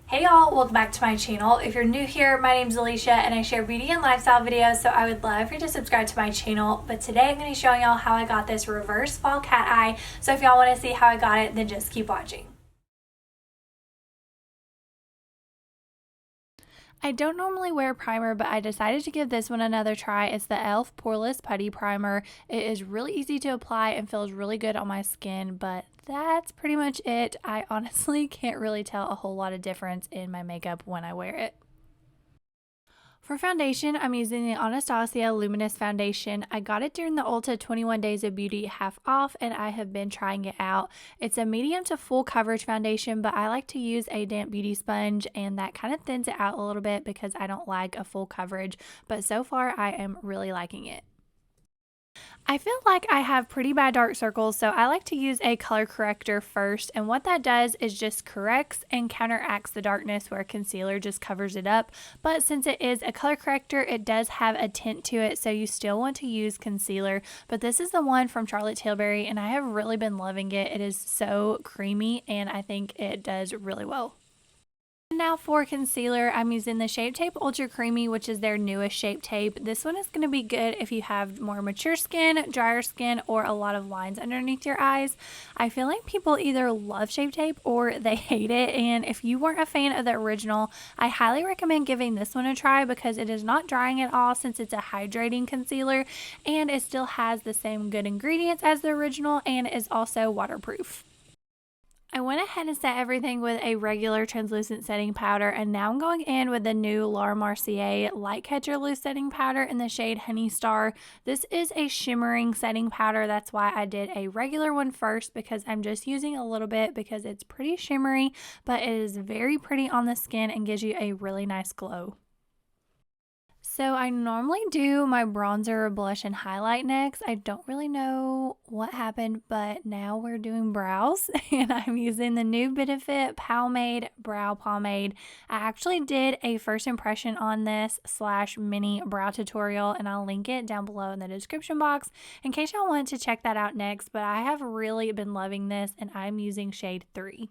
Hey y'all, welcome back to my channel. If you're new here, my name is Alicia and I share beauty and lifestyle videos, so I would love for you to subscribe to my channel. But today I'm going to be showing y'all how I got this reverse fall cat eye, so if y'all want to see how I got it, then just keep watching. I don't normally wear primer, but I decided to give this one another try. It's the e.l.f. Poreless Putty Primer. It is really easy to apply and feels really good on my skin, but that's pretty much it. I honestly can't really tell a whole lot of difference in my makeup when I wear it. For foundation, I'm using the Anastasia Luminous Foundation. I got it during the Ulta 21 Days of Beauty half off and I have been trying it out. It's a medium to full coverage foundation, but I like to use a damp beauty sponge and that kind of thins it out a little bit because I don't like a full coverage, but so far I am really liking it. I feel like I have pretty bad dark circles, so I like to use a color corrector first, and what that does is just corrects and counteracts the darkness where concealer just covers it up. But since it is a color corrector, it does have a tint to it, so you still want to use concealer. But this is the one from Charlotte Tilbury and I have really been loving it. It is so creamy and I think it does really well. Now for concealer, I'm using the Shape Tape Ultra Creamy, which is their newest Shape Tape. This one is going to be good if you have more mature skin, drier skin, or a lot of lines underneath your eyes. I feel like people either love Shape Tape or they hate it, and if you weren't a fan of the original, I highly recommend giving this one a try because it is not drying at all since it's a hydrating concealer, and it still has the same good ingredients as the original and is also waterproof. I went ahead and set everything with a regular translucent setting powder, and now I'm going in with the new Laura Mercier Light Catcher Loose Setting Powder in the shade Honey Star. This is a shimmering setting powder. That's why I did a regular one first, because I'm just using a little bit because it's pretty shimmery, but it is very pretty on the skin and gives you a really nice glow. So I normally do my bronzer, blush, and highlight next. I don't really know what happened, but now we're doing brows and I'm using the new Benefit Pomade Brow Pomade. I actually did a first impression on this / mini brow tutorial and I'll link it down below in the description box in case y'all want to check that out next, but I have really been loving this and I'm using shade 3.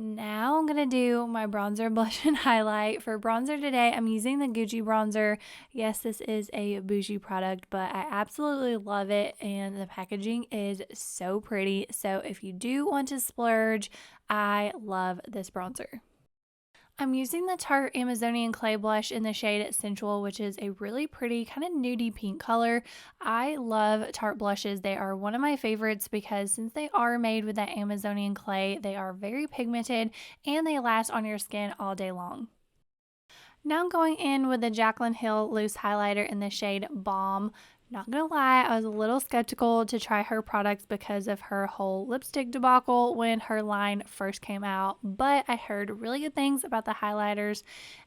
Now I'm going to do my bronzer, blush, and highlight. For bronzer today, I'm using the Gucci bronzer. Yes, this is a bougie product, but I absolutely love it, and the packaging is so pretty. So if you do want to splurge, I love this bronzer. I'm using the Tarte Amazonian Clay Blush in the shade Sensual, which is a really pretty kind of nudie pink color. I love Tarte blushes. They are one of my favorites because since they are made with that Amazonian clay, they are very pigmented and they last on your skin all day long. Now I'm going in with the Jaclyn Hill Loose Highlighter in the shade Balm. Not gonna lie, I was a little skeptical to try her products because of her whole lipstick debacle when her line first came out, but I heard really good things about the highlighters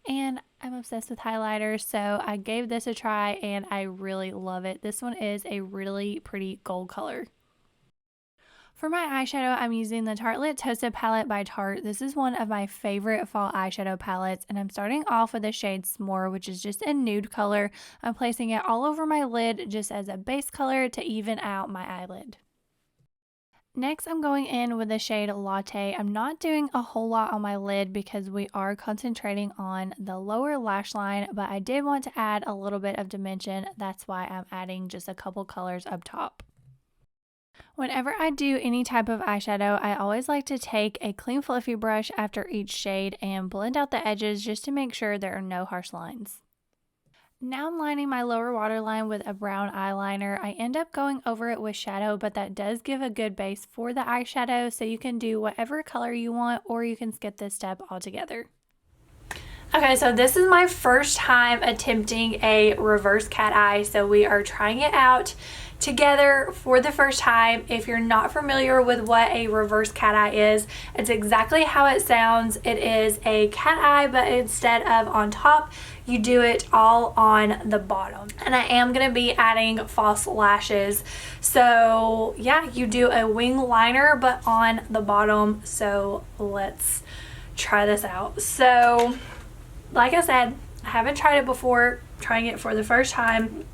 and I'm obsessed with highlighters, so I gave this a try and I really love it. This one is a really pretty gold color. For my eyeshadow, I'm using the Tartelette Toasted Palette by Tarte. This is one of my favorite fall eyeshadow palettes, and I'm starting off with the shade S'more, which is just a nude color. I'm placing it all over my lid just as a base color to even out my eyelid. Next, I'm going in with the shade Latte. I'm not doing a whole lot on my lid because we are concentrating on the lower lash line, but I did want to add a little bit of dimension. That's why I'm adding just a couple colors up top. Whenever I do any type of eyeshadow, I always like to take a clean fluffy brush after each shade and blend out the edges just to make sure there are no harsh lines. Now I'm lining my lower waterline with a brown eyeliner. I end up going over it with shadow, but that does give a good base for the eyeshadow, so you can do whatever color you want or you can skip this step altogether. Okay, so this is my first time attempting a reverse cat eye, so we are trying it out together for the first time. If you're not familiar with what a reverse cat eye is, it's exactly how it sounds. It is a cat eye, but instead of on top, you do it all on the bottom. And I am going to be adding false lashes. So yeah, you do a wing liner, but on the bottom. So let's try this out. So like I said, I haven't tried it before, trying it for the first time.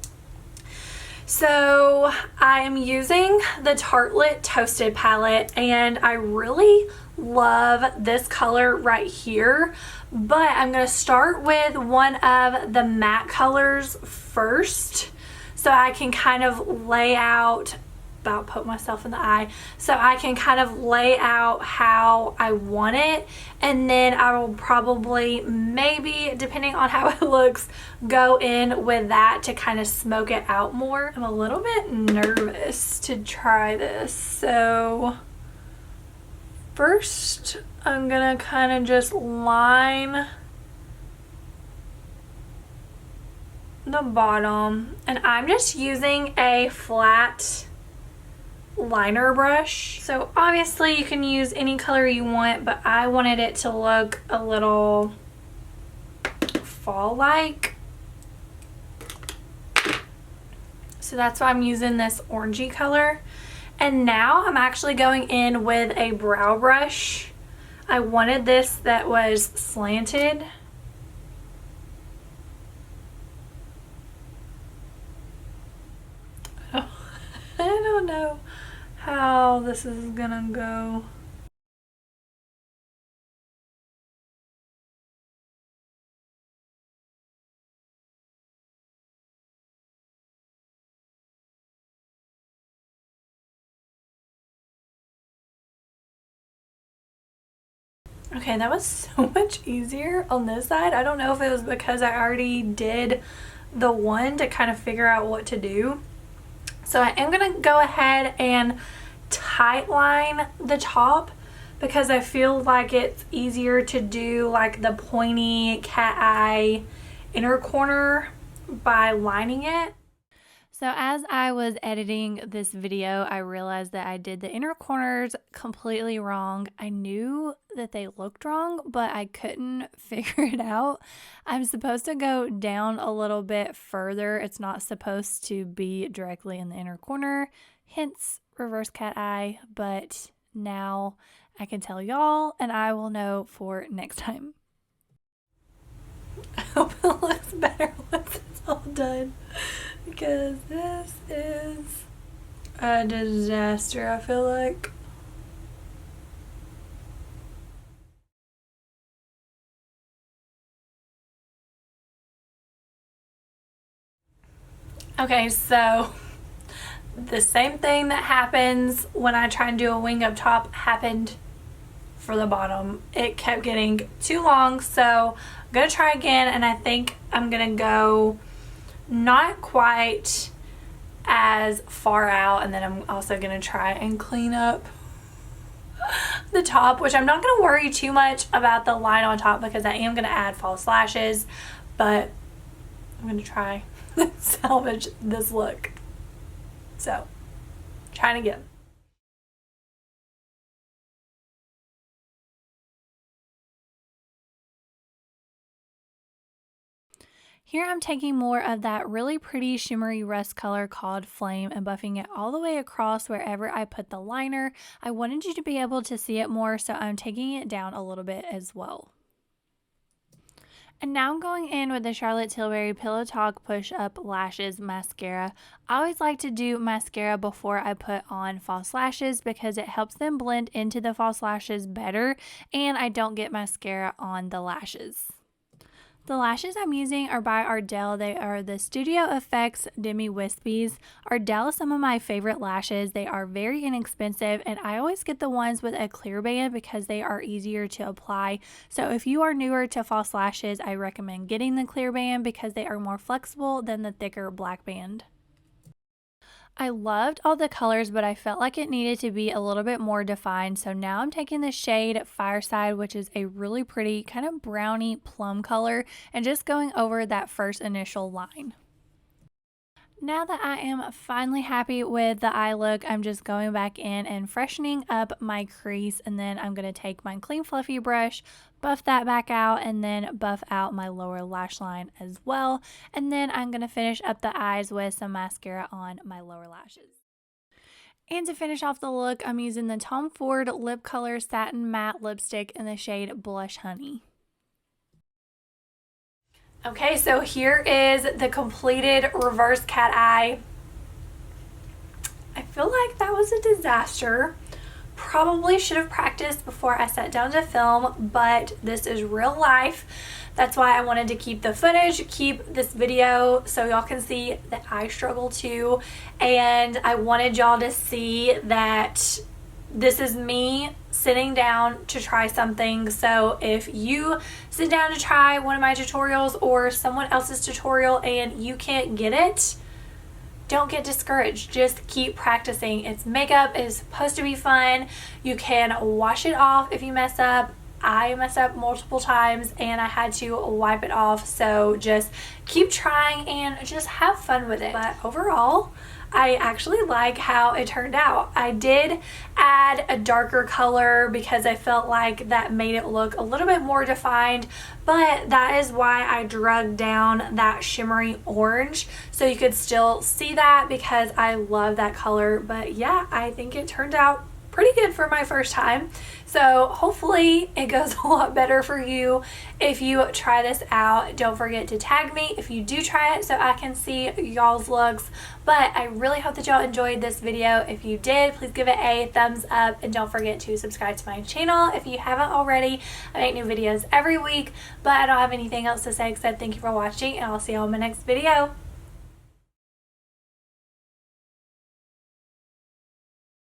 So I am using the Tartelette Toasted palette and I really love this color right here, but I'm going to start with one of the matte colors first so I can kind of lay out, about poke myself in the eye, so I can kind of lay out how I want it, and then I will probably, maybe depending on how it looks, go in with that to kind of smoke it out more. I'm a little bit nervous to try this, so first I'm gonna kind of just line the bottom, and I'm just using a flat liner brush. So obviously you can use any color you want, but I wanted it to look a little fall-like. So that's why I'm using this orangey color. And now I'm actually going in with a brow brush. I wanted this that was slanted. I don't know how this is gonna go. Okay, that was so much easier on this side. I don't know if it was because I already did the one to kind of figure out what to do. So I am gonna go ahead and tight line the top because I feel like it's easier to do like the pointy cat eye inner corner by lining it. So as I was editing this video, I realized that I did the inner corners completely wrong. I knew that they looked wrong, but I couldn't figure it out. I'm supposed to go down a little bit further. It's not supposed to be directly in the inner corner, hence reverse cat eye, but now I can tell y'all and I will know for next time. I hope it looks better once it's all done, because this is a disaster, I feel like. Okay, so the same thing that happens when I try and do a wing up top happened for the bottom. It kept getting too long, so I'm gonna try again, and I think I'm gonna go not quite as far out, and then I'm also gonna try and clean up the top, which I'm not gonna worry too much about the line on top because I am gonna add false lashes, but I'm gonna try and salvage this look. So, trying again. Here I'm taking more of that really pretty shimmery rust color called Flame and buffing it all the way across wherever I put the liner. I wanted you to be able to see it more, so I'm taking it down a little bit as well. And now I'm going in with the Charlotte Tilbury Pillow Talk Push Up Lashes Mascara. I always like to do mascara before I put on false lashes because it helps them blend into the false lashes better, and I don't get mascara on the lashes. The lashes I'm using are by Ardell. They are the Studio Effects Demi Wispies. Ardell is some of my favorite lashes. They are very inexpensive, and I always get the ones with a clear band because they are easier to apply. So if you are newer to false lashes, I recommend getting the clear band because they are more flexible than the thicker black band. I loved all the colors, but I felt like it needed to be a little bit more defined. So now I'm taking the shade Fireside, which is a really pretty kind of browny plum color, and just going over that first initial line. Now that I am finally happy with the eye look, I'm just going back in and freshening up my crease, and then I'm going to take my clean fluffy brush, buff that back out, and then buff out my lower lash line as well. And then I'm going to finish up the eyes with some mascara on my lower lashes. And to finish off the look, I'm using the Tom Ford Lip Color Satin Matte Lipstick in the shade Blush Honey. Okay, so here is the completed reverse cat eye. I feel like that was a disaster. probably should have practiced before I sat down to film, but this is real life. That's why I wanted to keep the footage, keep this video so y'all can see that I struggle too, and I wanted y'all to see that this is me sitting down to try something. So if you sit down to try one of my tutorials or someone else's tutorial and you can't get it, don't get discouraged. Just keep practicing. It's makeup. It is supposed to be fun. You can wash it off if you mess up. I messed up multiple times and I had to wipe it off. So just keep trying and just have fun with it. But overall, I actually like how it turned out. I did add a darker color because I felt like that made it look a little bit more defined, but that is why I drug down that shimmery orange so you could still see that, because I love that color. But yeah, I think it turned out pretty good for my first time. So hopefully it goes a lot better for you if you try this out. Don't forget to tag me if you do try it so I can see y'all's looks. But I really hope that y'all enjoyed this video. If you did, please give it a thumbs up and don't forget to subscribe to my channel if you haven't already. I make new videos every week, but I don't have anything else to say except thank you for watching, and I'll see y'all in my next video.